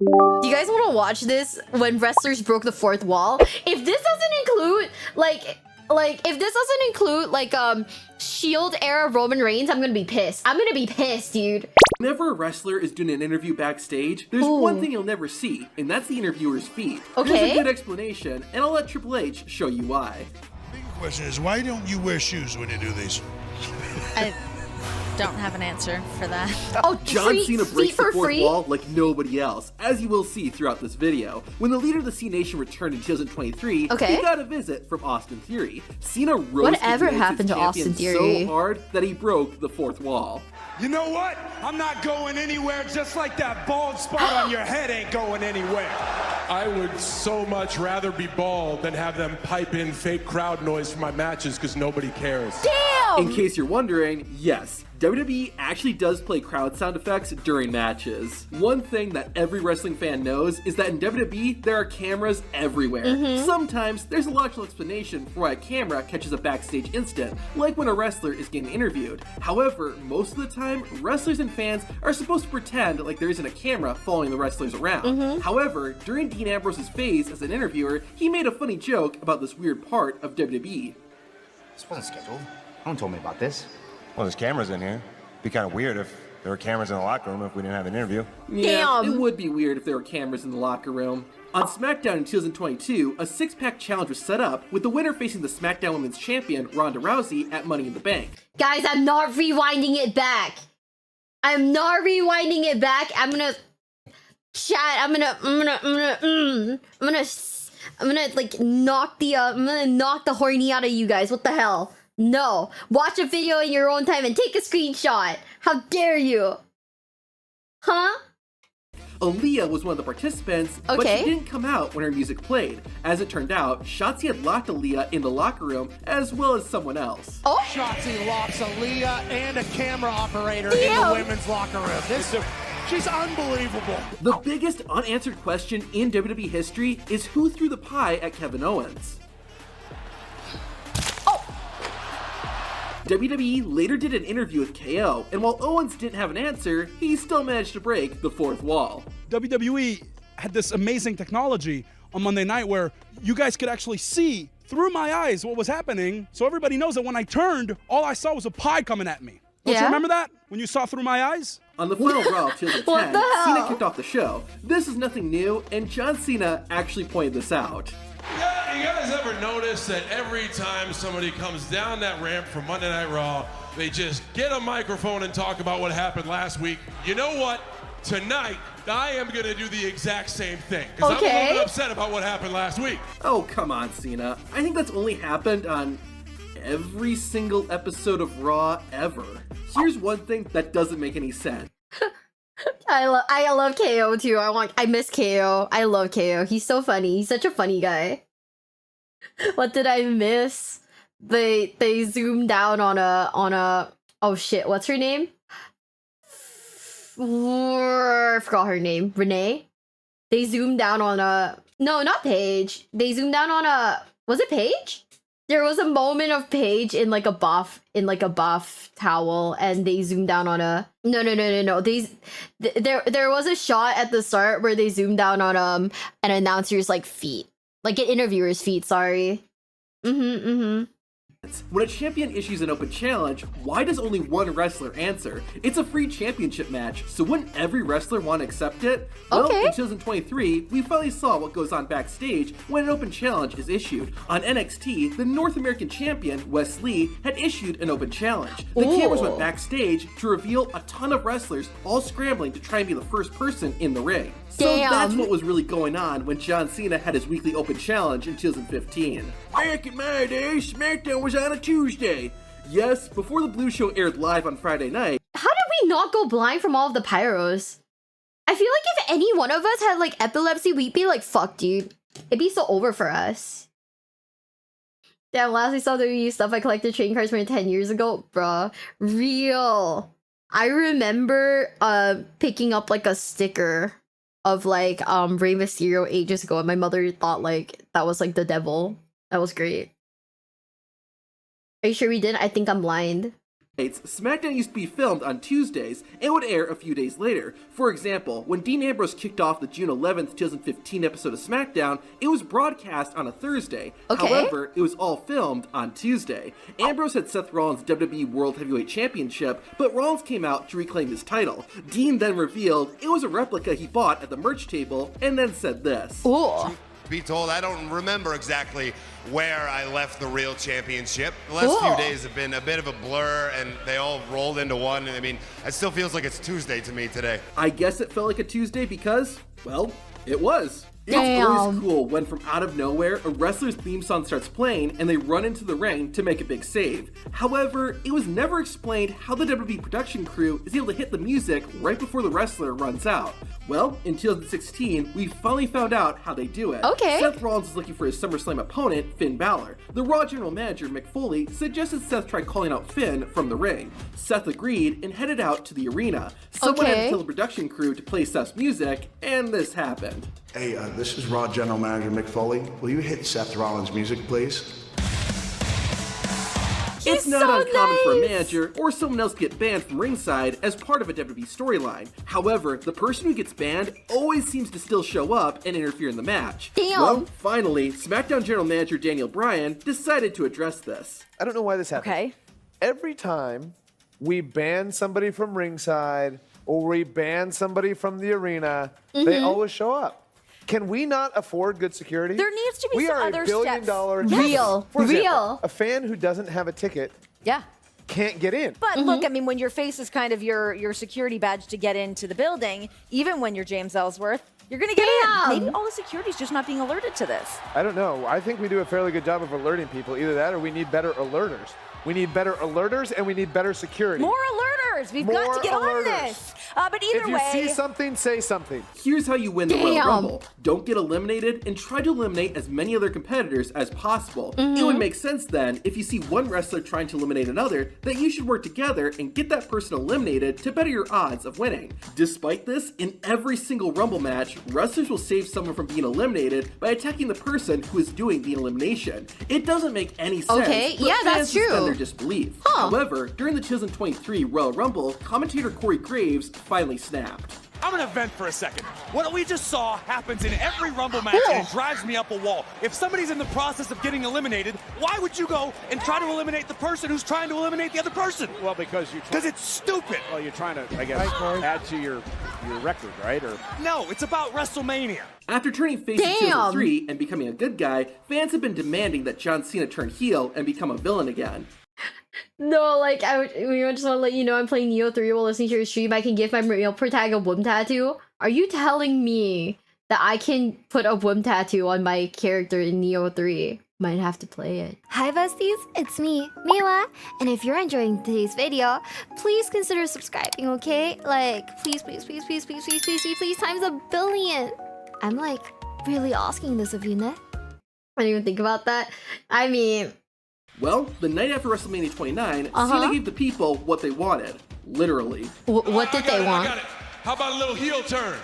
Do you guys want to watch this when wrestlers broke the fourth wall? If this doesn't include if this doesn't include Shield era Roman Reigns, I'm gonna be pissed. I'm gonna be pissed, dude. Whenever a wrestler is doing an interview backstage, there's one thing you'll never see, and that's the interviewer's feet. Okay. There's a good explanation, and I'll let Triple H show you why. The big question is, why don't you wear shoes when you do these? I don't have an answer for that. Oh, John Cena breaks the fourth wall like nobody else, as you will see throughout this video. When the leader of the C Nation returned in 2023, he got a visit from Austin Theory. Cena roasted Whatever happened to Austin Theory? so hard that he broke the fourth wall. You know what? I'm not going anywhere, just like that bald spot on your head ain't going anywhere. I would so much rather be bald than have them pipe in fake crowd noise for my matches because nobody cares. Damn! In case you're wondering, yes, WWE actually does play crowd sound effects during matches. One thing that every wrestling fan knows is that in WWE, there are cameras everywhere. Sometimes there's a logical explanation for why a camera catches a backstage instant, like when a wrestler is getting interviewed. However, most of the time, wrestlers and fans are supposed to pretend like there isn't a camera following the wrestlers around. However, during Dean Ambrose's phase as an interviewer, he made a funny joke about this weird part of WWE. This wasn't scheduled. No one told me about this. Well, there's cameras in here. It'd be kind of weird if there were cameras in the locker room if we didn't have an interview. Yeah, Damn. it would be weird if there were cameras in the locker room. On SmackDown in 2022, a six-pack challenge was set up, with the winner facing the SmackDown Women's Champion, Ronda Rousey, at Money in the Bank. Guys, I'm not rewinding it back. I'm not rewinding it back. I'm gonna knock the horny out of you guys. What the hell? No. Watch a video in your own time and take a screenshot. How dare you? Huh? Aaliyah was one of the participants, but she didn't come out when her music played. As it turned out, Shotzi had locked Aaliyah in the locker room, as well as someone else. Oh. Shotzi locks Aaliyah and a camera operator in the women's locker room. She's unbelievable. The biggest unanswered question in WWE history is who threw the pie at Kevin Owens. WWE later did an interview with KO, and while Owens didn't have an answer, he still managed to break the fourth wall. WWE had this amazing technology on Monday night where you guys could actually see through my eyes what was happening, so everybody knows that when I turned, all I saw was a pie coming at me. Don't you remember that? When you saw through my eyes? On the final Raw of 2010, Cena kicked off the show. This is nothing new, and John Cena actually pointed this out. Yeah, you guys ever notice that every time somebody comes down that ramp for Monday Night Raw, they just get a microphone and talk about what happened last week? You know what? Tonight, I am going to do the exact same thing. Because I'm a little bit upset about what happened last week. Oh, come on, Cena. I think that's only happened on every single episode of Raw ever. Here's one thing that doesn't make any sense. I love KO too. I miss KO. I love KO. He's so funny. He's such a funny guy. What did I miss? They zoomed down on a oh shit, what's her name? I forgot her name. Renee? They zoomed down on a no, not Paige. They zoomed down on a was it Paige? There was a moment of Paige in like a buff towel, and they zoomed down on a no. There was a shot at the start where they zoomed down on an announcer's like feet, like an interviewer's feet. Sorry. When a champion issues an open challenge, why does only one wrestler answer? It's a free championship match, so wouldn't every wrestler want to accept it? Well, in 2023, we finally saw what goes on backstage when an open challenge is issued. On NXT, the North American champion, Wes Lee, had issued an open challenge. The cameras went backstage to reveal a ton of wrestlers all scrambling to try and be the first person in the ring. So that's what was really going on when John Cena had his weekly open challenge in 2015. Back in my day, SmackDown was on a Tuesday. Yes, before the Blue Show aired live on Friday night. How did we not go blind from all of the pyros? I feel like if any one of us had like epilepsy, we'd be like, fuck, dude. It'd be so over for us. Damn, last I saw the stuff, I collected trading cards from 10 years ago. Bruh. Real. I remember picking up like a sticker of like Rey Mysterio ages ago, and my mother thought like that was like the devil. That was great. Are you sure we didn't? I think I'm blind. SmackDown used to be filmed on Tuesdays and would air a few days later. For example, when Dean Ambrose kicked off the June 11th, 2015 episode of SmackDown, it was broadcast on a Thursday. However, it was all filmed on Tuesday. Ambrose had Seth Rollins' WWE World Heavyweight Championship, but Rollins came out to reclaim his title. Dean then revealed it was a replica he bought at the merch table and then said this. Ooh. Be told, I don't remember exactly where I left the real championship. The last few days have been a bit of a blur, and they all rolled into one. I mean, it still feels like it's Tuesday to me today. I guess it felt like a Tuesday because, well, it was. It's always cool when from out of nowhere, a wrestler's theme song starts playing and they run into the ring to make a big save. However, it was never explained how the WWE production crew is able to hit the music right before the wrestler runs out. Well, in 2016, we finally found out how they do it. Seth Rollins is looking for his SummerSlam opponent, Finn Balor. The Raw general manager, Mick Foley, suggested Seth try calling out Finn from the ring. Seth agreed and headed out to the arena. Someone had to tell the production crew to play Seth's music, and this happened. Hey, this is Raw General Manager Mick Foley. Will you hit Seth Rollins' music, please? It's not uncommon for a manager or someone else to get banned from ringside as part of a WWE storyline. However, the person who gets banned always seems to still show up and interfere in the match. Well, finally, SmackDown General Manager Daniel Bryan decided to address this. I don't know why this happens. Every time we ban somebody from ringside or we ban somebody from the arena, they always show up. Can we not afford good security? There needs to be some other steps. We are $1 billion. Real. Example, a fan who doesn't have a ticket can't get in. But look, I mean, when your face is kind of your security badge to get into the building, even when you're James Ellsworth, you're going to get in. Maybe all the security's just not being alerted to this. I don't know. I think we do a fairly good job of alerting people. Either that or we need better alerters. We need better alerters and we need better security. More alerters. We've got to get on this. But either way. If you see something, say something. Here's how you win the Royal Rumble. Don't get eliminated and try to eliminate as many other competitors as possible. It would make sense then, if you see one wrestler trying to eliminate another, that you should work together and get that person eliminated to better your odds of winning. Despite this, in every single Rumble match, wrestlers will save someone from being eliminated by attacking the person who is doing the elimination. It doesn't make any sense. But that's true. Suspend their disbelief. However, during the 2023 Royal Rumble, commentator Corey Graves finally snapped. I'm gonna vent for a second. What we just saw happens in every Rumble match and it drives me up a wall. If somebody's in the process of getting eliminated, why would you go and try to eliminate the person who's trying to eliminate the other person? Well, because it's stupid. Well, you're trying to, I guess, add to your record, right? Or no, it's about WrestleMania. After turning face in 2003 and becoming a good guy, fans have been demanding that John Cena turn heel and become a villain again. No, like, we just want to let you know I'm playing Neo 3 while listening to your stream. I can give my real protag a womb tattoo. Are you telling me that I can put a womb tattoo on my character in Neo 3? Might have to play it. Hi besties, it's me, Miwa, and if you're enjoying today's video, please consider subscribing, okay? Like, please, please, please, please, please, please, please, please, please, times a billion. I'm like, really asking this of you, ne? I didn't even think about that. I mean... Well, the night after WrestleMania 29, Cena gave the people what they wanted. Literally. What did they want? I got it. How about a little heel turn?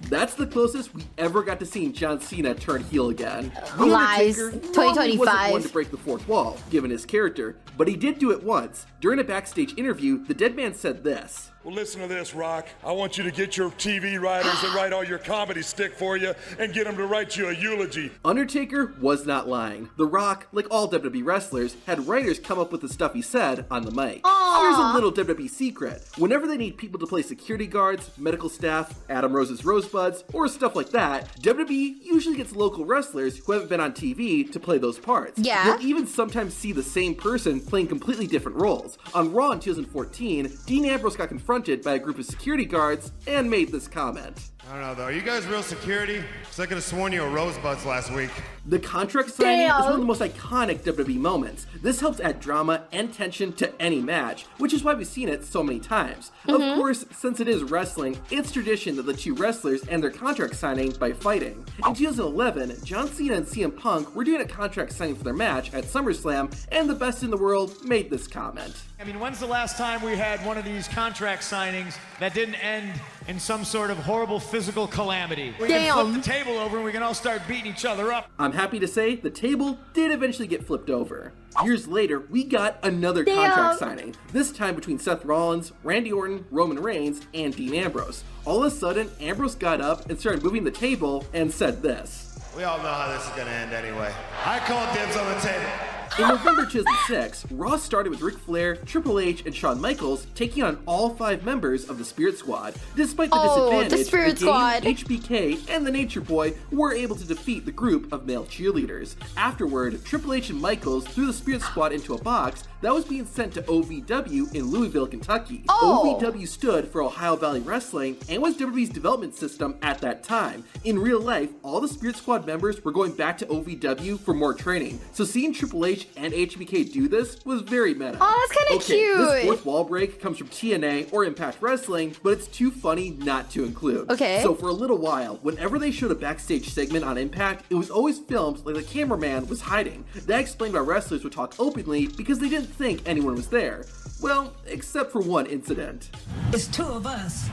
That's the closest we ever got to seeing John Cena turn heel again. Lies. The Undertaker 2025. wasn't one to break the fourth wall, given his character, but he did do it once. During a backstage interview, the dead man said this. Well, listen to this, Rock. I want you to get your TV writers that write all your comedy stick for you and get them to write you a eulogy. Undertaker was not lying. The Rock, like all WWE wrestlers, had writers come up with the stuff he said on the mic. Here's a little WWE secret. Whenever they need people to play security guards, medical staff, Adam Rose's Rosebuds, or stuff like that, WWE usually gets local wrestlers who haven't been on TV to play those parts. You'll even sometimes see the same person playing completely different roles. On Raw in 2014, Dean Ambrose got confronted by a group of security guards and made this comment. I don't know though, are you guys real security? Because I could have sworn you were Rosebuds last week. The contract signing is one of the most iconic WWE moments. This helps add drama and tension to any match, which is why we've seen it so many times. Of course, since it is wrestling, it's tradition that the two wrestlers end their contract signing by fighting. In 2011, John Cena and CM Punk were doing a contract signing for their match at SummerSlam, and the best in the world made this comment. I mean, when's the last time we had one of these contract signings that didn't end in some sort of horrible physical calamity. We Damn. can flip the table over and we can all start beating each other up. I'm happy to say the table did eventually get flipped over. Years later, we got another Damn. contract signing, this time between Seth Rollins, Randy Orton, Roman Reigns, and Dean Ambrose. All of a sudden, Ambrose got up and started moving the table and said this. We all know how this is gonna end anyway. I call dibs on the table. In November 2006, Raw started with Ric Flair, Triple H, and Shawn Michaels taking on all 5 members of the Spirit Squad. Despite the disadvantage, the Spirit Squad. HBK, and the Nature Boy were able to defeat the group of male cheerleaders. Afterward, Triple H and Michaels threw the Spirit Squad into a box that was being sent to OVW in Louisville, Kentucky. OVW stood for Ohio Valley Wrestling and was WWE's development system at that time. In real life, all the Spirit Squad members were going back to OVW for more training, so seeing Triple H and HBK do this was very meta. Oh, that's kind of cute. This fourth wall break comes from TNA or Impact Wrestling, but it's too funny not to include. Okay. So for a little while, whenever they showed a backstage segment on Impact, it was always filmed like the cameraman was hiding. That explained why wrestlers would talk openly because they didn't think anyone was there. Well, except for one incident. It's 2 of us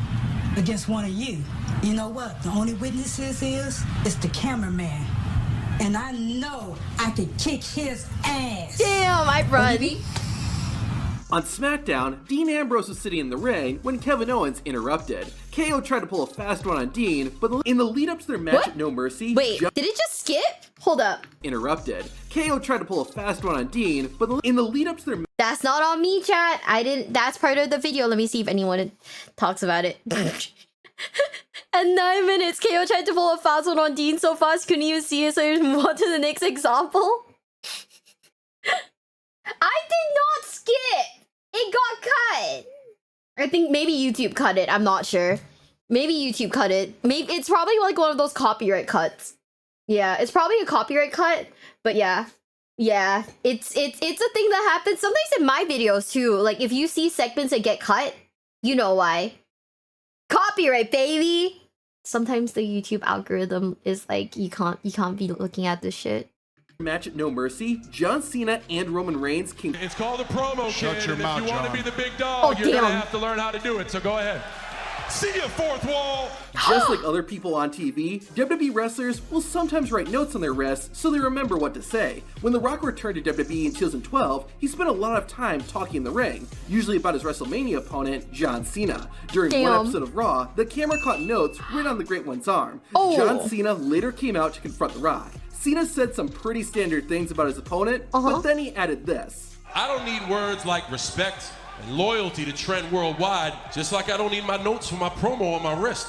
against 1 of you. You know what? The only witnesses is the cameraman. And I know I could kick his ass. Damn, I run. On SmackDown, Dean Ambrose was sitting in the ring when Kevin Owens interrupted. KO tried to pull a fast one on Dean, but in the lead up to their match at No Mercy, Wait, did it just skip? Hold up. Interrupted. KO tried to pull a fast one on Dean, but in the lead up to their That's not on me, chat. I didn't. That's part of the video. Let me see if anyone talks about it. At 9 minutes, KO tried to pull a fast one on Dean so fast couldn't even see it, so he move on to the next example. I did not skip. It got cut. I think maybe YouTube cut it. I'm not sure. Maybe YouTube cut it. Maybe it's probably like one of those copyright cuts. Yeah, it's probably a copyright cut. But yeah. Yeah, it's a thing that happens sometimes in my videos too. Like if you see segments that get cut, you know why. Copyright, baby. Sometimes the YouTube algorithm is like you can't be looking at this shit. Match at No Mercy, John Cena and Roman Reigns came. It's called a promo, Shut kid, your and mouth, if you want John. to be the big dog, you're damn. gonna have to learn how to do it. So go ahead. See ya, fourth wall. Just like other people on TV, WWE wrestlers will sometimes write notes on their wrists so they remember what to say. When The Rock returned to WWE in 2012, he spent a lot of time talking in the ring, usually about his WrestleMania opponent, John Cena. During one episode of Raw, the camera caught notes written on the Great One's arm. John Cena later came out to confront The Rock. Cena said some pretty standard things about his opponent, but then he added this. I don't need words like respect and loyalty to trend worldwide, just like I don't need my notes for my promo on my wrist.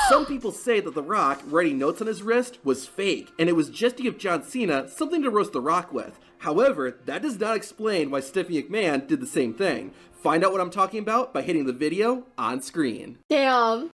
Some people say that The Rock writing notes on his wrist was fake, and it was just to give John Cena something to roast The Rock with. However, that does not explain why Stephanie McMahon did the same thing. Find out what I'm talking about by hitting the video on screen. Damn.